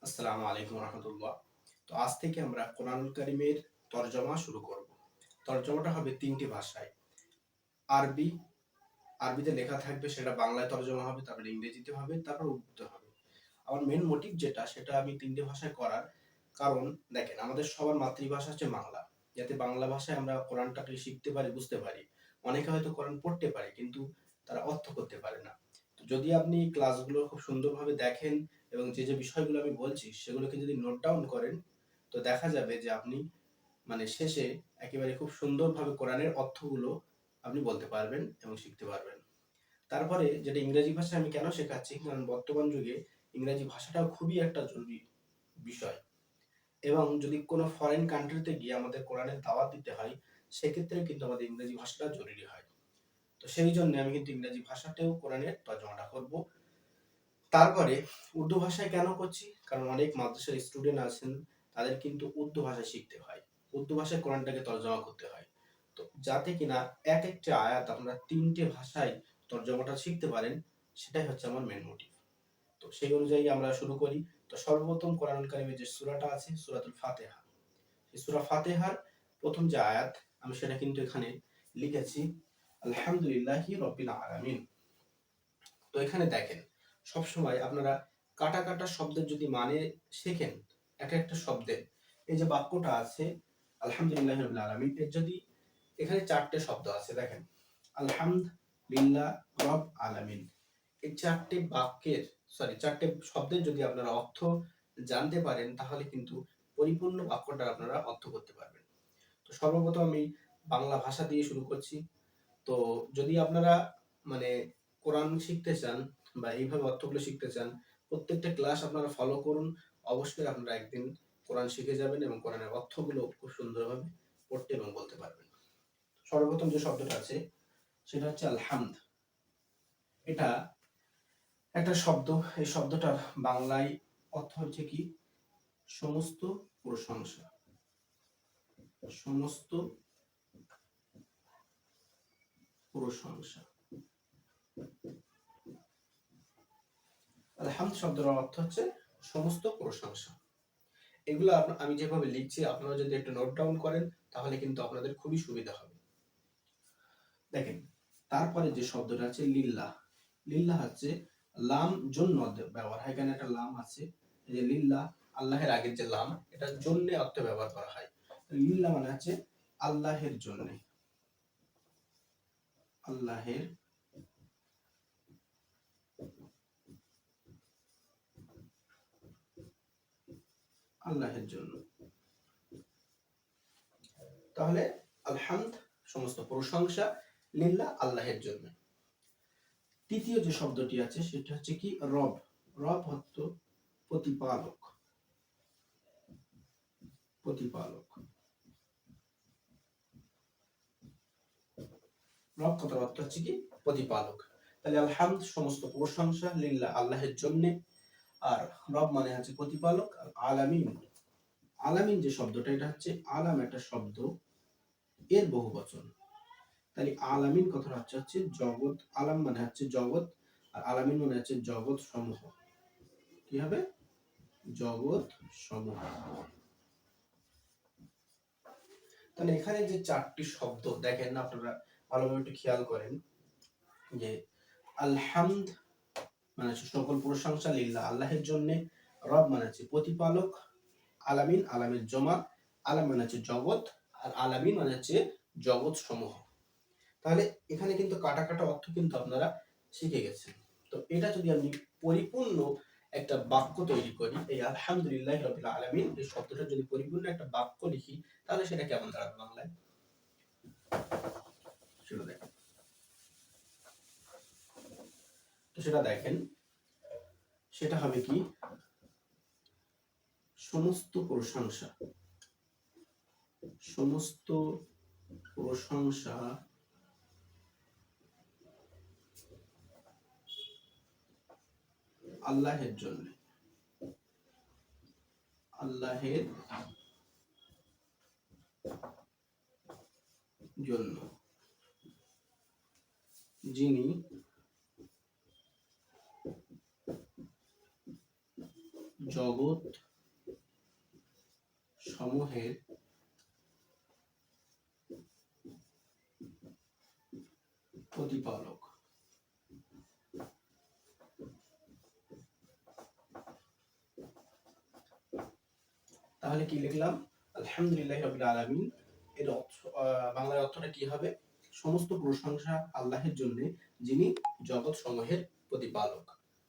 আসসালামু আলাইকুম রহমতুল্লাহ। তো আজ থেকে আমরা কোরআনুল কারিমের তরজমা শুরু করব। তরজমাটা হবে তিনটি ভাষায়। আরবি, আরবিতে লেখা থাকবে, সেটা বাংলায় তরজমা হবে, তারপর ইংরেজিতে হবে, তারপর উর্দুতে হবে। আমার মেন মোটিভ যেটা, সেটা আমি তিনটি ভাষায় করার কারণ, দেখেন, আমাদের সবার মাতৃভাষা হচ্ছে বাংলা। যাতে বাংলা ভাষায় আমরা কোরআনটাকে শিখতে পারি, বুঝতে পারি। অনেকে হয়তো কোরআন পড়তে পারে কিন্তু তারা অর্থ করতে পারে না। তো যদি আপনি ক্লাসগুলো খুব সুন্দরভাবে দেখেন এবং যে যে বিষয়গুলো আমি বলছি সেগুলোকে যদি নোট ডাউন করেন, তো দেখা যাবে যে আপনি শেষে একেবারে খুব সুন্দরভাবে কোরআনের অর্থগুলো আপনি বলতে পারবেন এবং শিখতে পারবেন। তারপরে যেটা ইংরেজি ভাষা আমি কেন শেখাচ্ছি, কারণ বর্তমান যুগে ইংরেজি ভাষাটাও খুবই একটা জরুরি বিষয়। এবং যদি কোনো ফরেন কান্ট্রিতে গিয়ে আমাদের কোরআনের দাওয়াত দিতে হয়, সেক্ষেত্রে কিন্তু আমাদের ইংরেজি ভাষাটা জরুরি হয়। তো সেই জন্য আমি কিন্তু ইংরেজি ভাষাতেও কোরআনের তর্জমাটা করব। তারপরে উর্দু ভাষায় কেন করছি, কারণ অনেক মাদ্রাসার স্টুডেন্ট আছেন, তাদের কিন্তু উর্দু ভাষা শিখতে হয়, উর্দু ভাষায় কোরআনটাকে তর্জমা করতে হয়। তো যাতে কিনা এক একটা আয়াত আপনারা তিনটে ভাষায় তর্জমাটা শিখতে পারেন, সেটাই হচ্ছে আমার মেন মোটিভ। তো সেই অনুযায়ী আমরা শুরু করি। তো সর্বপ্রথম কোরআনুল কারিমের যে সূরাটা আছে, সূরাতুল ফাতিহা, এই সূরা ফাতিহার প্রথম যে আয়াত, আমি সেটা কিন্তু এখানে লিখেছি, আলহামদুলিল্লাহি রাব্বিল আলামিন। তো এখানে দেখেন, সবসময় আপনারা কাটা কাটা শব্দের যদি মানে শেখেন, এক একটা শব্দের, এই যে বাক্যটা আছে আলহামদুলিল্লাহি রাব্বিল আলামিন, এর যদি এখানে চারটে শব্দ আছে, দেখেন, আলহামদুলিল্লাহ রব আলামিন, এই চারটে বাক্যের, চারটে শব্দের যদি আপনারা অর্থ জানতে পারেন, তাহলে কিন্তু পরিপূর্ণ বাক্যটা আপনারা অর্থ করতে পারবেন। তো সর্বপ্রথম আমি বাংলা ভাষা দিয়ে শুরু করছি। তো যদি আপনারা মানে কোরআন শিখতে চান বা এইভাবে অর্থগুলো শিখতে চান, প্রত্যেকটা ক্লাস আপনারা ফলো করুন। অবশ্যই আপনারা একদিন কোরআন শিখে যাবেন এবং কোরআনের অর্থগুলো খুব সুন্দরভাবে পড়তে এবং বলতে পারবেন। সর্বপ্রথম যে শব্দটা আছে সেটা হচ্ছে আলহামদ। এটা একটা শব্দ। এই শব্দটার বাংলায় অর্থ হচ্ছে কি, সমস্ত প্রশংসা। সমস্ত প্রশংসা। আলহামদ শব্দের অর্থ হচ্ছে সমস্ত প্রশংসা। এগুলো আমি যেভাবে লিখছি, আপনারা যদি একটু নোট ডাউন করেন, তাহলে কিন্তু আপনাদের খুবই সুবিধা হবে। দেখেন, তারপরে যে শব্দটা আছে লিল্লাহ। লিল্লাহ হচ্ছে লাম জন্য ব্যবহার হয়, এখানে একটা লাম আছে, এই যে লিল্লাহ, আল্লাহের আগের যে লাম, এটা জন্য অর্থে ব্যবহার করা হয়। লিল্লাহ মানে হচ্ছে আল্লাহের জন্য। আল্লাহের আল্লাহের জন্য। তাহলে আলহামদ সমস্ত প্রশংসা, লিল্লাহ আল্লাহের জন্য। তৃতীয় যে শব্দটি আছে সেটা হচ্ছে কি রব। রব অর্থ প্রতিপালক। প্রতিপালক। রব কথার অর্থ হচ্ছে কি প্রতিপালক। তাহলে আলহামদ সমস্ত প্রশংসা, লিল্লাহ আল্লাহের জন্য, আর রব মানে হচ্ছে প্রতিপালক, আর আলামিন, আলামিন যে শব্দটা, এটা হচ্ছে আলাম একটা শব্দ, এর বহুবচন। তাহলে আলামিন কথার অর্থ হচ্ছে জগৎ। আলাম মানে হচ্ছে জগৎ, আর আলামিন মানে হচ্ছে জগৎ সমূহ। কি হবে? জগৎ সমূহ। তাহলে এখানে যে চারটি শব্দ দেখেন, আপনারা ভালোভাবে একটু খেয়াল করেন যে আলহামদ মানে হচ্ছে সকল প্রশংসা, লিল্লাহ আল্লাহের জন্য, রব মানে হচ্ছে প্রতিপালক, আলামিন আলামের জমা, আলাম মানে হচ্ছে জগৎ, আর আলামিন মানে হচ্ছে জগৎ সমূহ। তাহলে এখানে কিন্তু কাটা কাটা অর্থ কিন্তু আপনারা শিখে গেছেন। তো এটা যদি আমি পরিপূর্ণ একটা বাক্য তৈরি করি, এই আলহামদুলিল্লাহ রাব্বিল আলামিন এই শব্দটা যদি পরিপূর্ণ একটা বাক্য লিখি, তাহলে সেটা কেমন দাঁড়াবে বাংলায়? সেটা দেখেন। তো সেটা দেখেন, সেটা হবে কি, সমস্ত প্রশংসা। সমস্ত প্রশংসা আল্লাহের জন্য। আল্লাহের জন্য, যিনি জগৎ সমূহের প্রতিপালক। তাহলে কি লিখলাম? আলহামদুলিল্লাহি রাব্বিল আলামিন এর বাংলার অর্থটা কি হবে? সমস্ত প্রশংসা আল্লাহের জন্য, যিনি জগৎ সমূহের প্রতিপালক।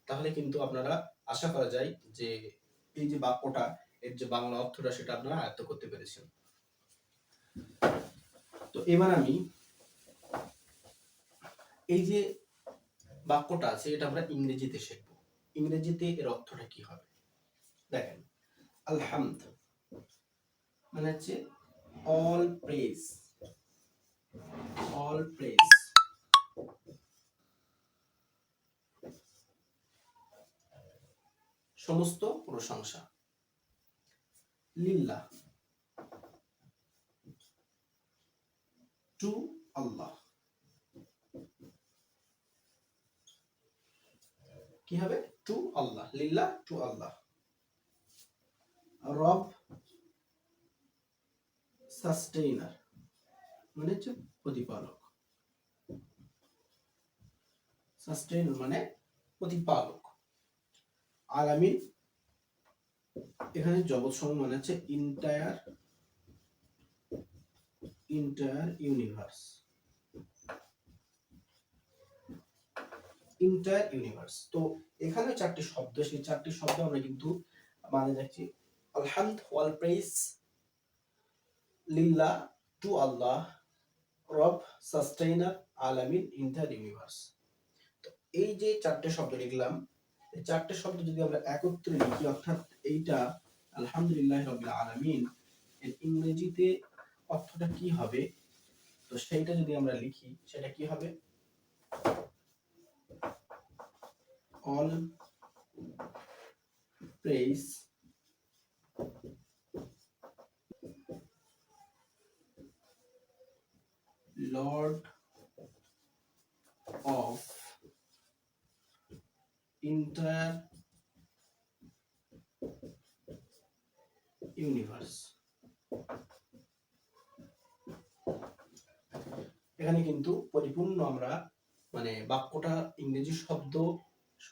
তাহলে কিন্তু আপনারা আশা করা যায় যে এই যে বাক্যটা, এর যে বাংলা অর্থটা সেটা আপনারা আয়ত্ত করতে পেরেছেন। তো এবার আমি এই যে বাক্যটা আছে এটা আমরা ইংরেজিতে শিখব। ইংরেজিতে এর অর্থটা কি হবে? দেখেন, আলহামদ মানে হচ্ছে অল প্রেজ, অল প্রেজ, সমস্ত প্রশংসা। লিল্লাহ, টু আল্লাহ। কি হবে? টু আল্লাহ, লিল্লাহ টু আল্লাহ। রব সাস্টেইনার মানে হচ্ছে প্রতিপালক, সাস্টেইনার মানে প্রতিপালক। আলামিন এখানে জগৎ সমূহ মানে হচ্ছে entire, entire universe, entire universe. তো এখানে চারটি শব্দ, সেই চারটি শব্দ আমরা কিন্তু মানে দেখছি আলহামদ, অল প্রেজ, লিল্লাহ টু আল্লাহ, রব সাস্টেইনার, আলামিন, ইন্টায়ার ইউনিভার্স। তো এই যে চারটি শব্দ লিখলাম, এই চারটি শব্দ যদি আমরা একত্রে লিখি, অর্থাৎ এইটা আলহামদুলিল্লাহি রাব্বিল আলামিন, এর ইংরেজিতে অর্থটা কি হবে? তো সেইটা যদি আমরা লিখি সেটা কি হবে? all praise Lord of entire universe। এখানে কিন্তু পরিপূর্ণ আমরা মানে বাক্যটা ইংরেজি শব্দ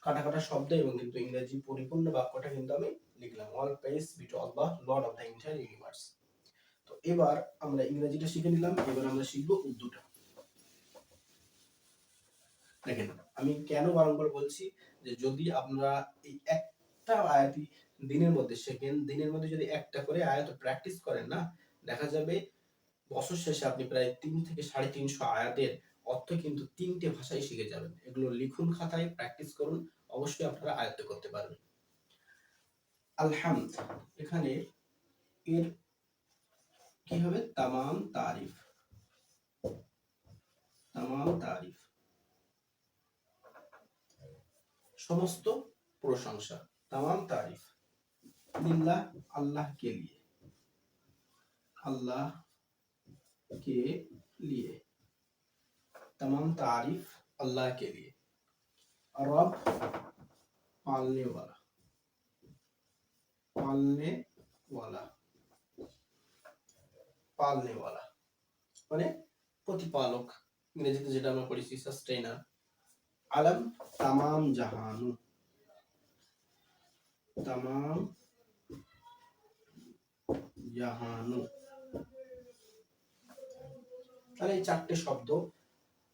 কাটা কাটা শব্দ এবং কিন্তু ইংরেজি পরিপূর্ণ বাক্যটা কিন্তু আমি লিখলাম, all praise be to Allah, Lord of the entire universe. তো এবার আমরা ইংরেজিটা শিখে নিলাম, এবার আমরা শিখবো উর্দুটা। দেখেন, আমি কেন বারংবার বলছি যে যদি আপনারা এই একটা আয়াতই দিনের মধ্যে শেখেন, দিনের মধ্যে যদি একটা করে আয়াত প্র্যাকটিস করেন না, দেখা যাবে বছর শেষে আপনি প্রায় 3 থেকে 350 আয়াতের অর্থ কিন্তু 3টে ভাষায় শিখে যাবেন। এগুলো লিখুন খাতায়, প্র্যাকটিস করুন, অবশ্যই আপনারা আয়ত্ত করতে পারবেন। আলহামদ এখানে এর কি হবে? তামাম তারিফ, তামাম তারিফ, সমস্ত প্রশংসা, তামাম তারিফ। লিল্লাহ अल्लाह के लिए, अल्लाह के लिए, तमाम तारीफ अल्लाह के लिए। रब पालने वाला, पालने वाला, पालने वाला মানে প্রতিপালক, ইংরেজিতে যেটা আমরা পড়েছি সাস্টেইনার। আলম तमाम জাহানু, तमाम জাহানু। তাহলে এই চারটে শব্দ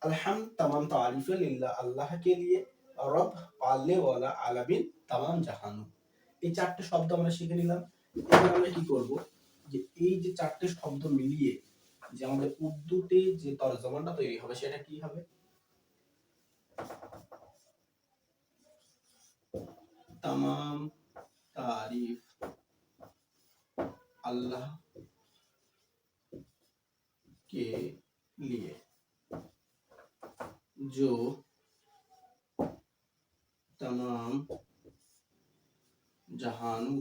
अलहम तमाम तारीफ लिल्लाह अल्लाह के लिए, रब पालने वाला, आलमीन तमाम জাহানু। এই চারটে শব্দ আমরা শিখে নিলাম। এবার আমরা কি করব, যে এই যে চারটে শব্দ মিলিয়ে যে আমাদের উর্দুতে যে তরজমাটা তৈরি হবে সেটা কি হবে? तमाम तारीफ अल्लाह के लिए जो तमाम जहानों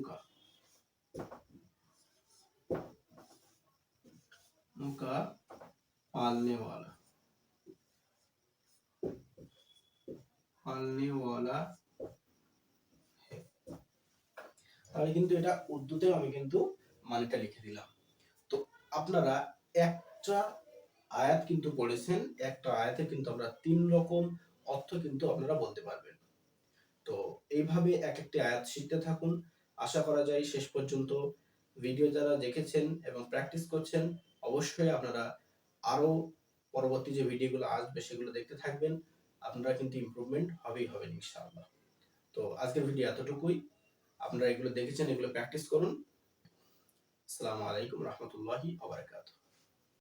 का पालने वाला, पालने वाला है। তাহলে কিন্তু এটা উর্দুতেও আমি কিন্তু মানেটা লিখে দিলাম। তো আপনারা একটা আয়াত কিন্তু পড়েছেন, একটা আয়াতে কিন্তু আমরা ৩ রকম অর্থ কিন্তু আপনারা বলতে পারবেন। তো এইভাবে এক একটি আয়াত শিখতে থাকুন। আশা করা যায় শেষ পর্যন্ত ভিডিও যারা দেখেছেন এবং প্র্যাকটিস করছেন, অবশ্যই আপনারা আরো পরবর্তী যে ভিডিওগুলো আসবে সেগুলো দেখতে থাকবেন। আপনারা কিন্তু ইমপ্রুভমেন্ট হবেই হবেন ইনশাআল্লাহ। তো আজকের ভিডিও এতটুকুই। আপনারা এগুলো দেখেছেন, এগুলো প্র্যাকটিস করুন। আসসালামু আলাইকুম রহমতুল্লাহি ওয়া বারাকাতুহু।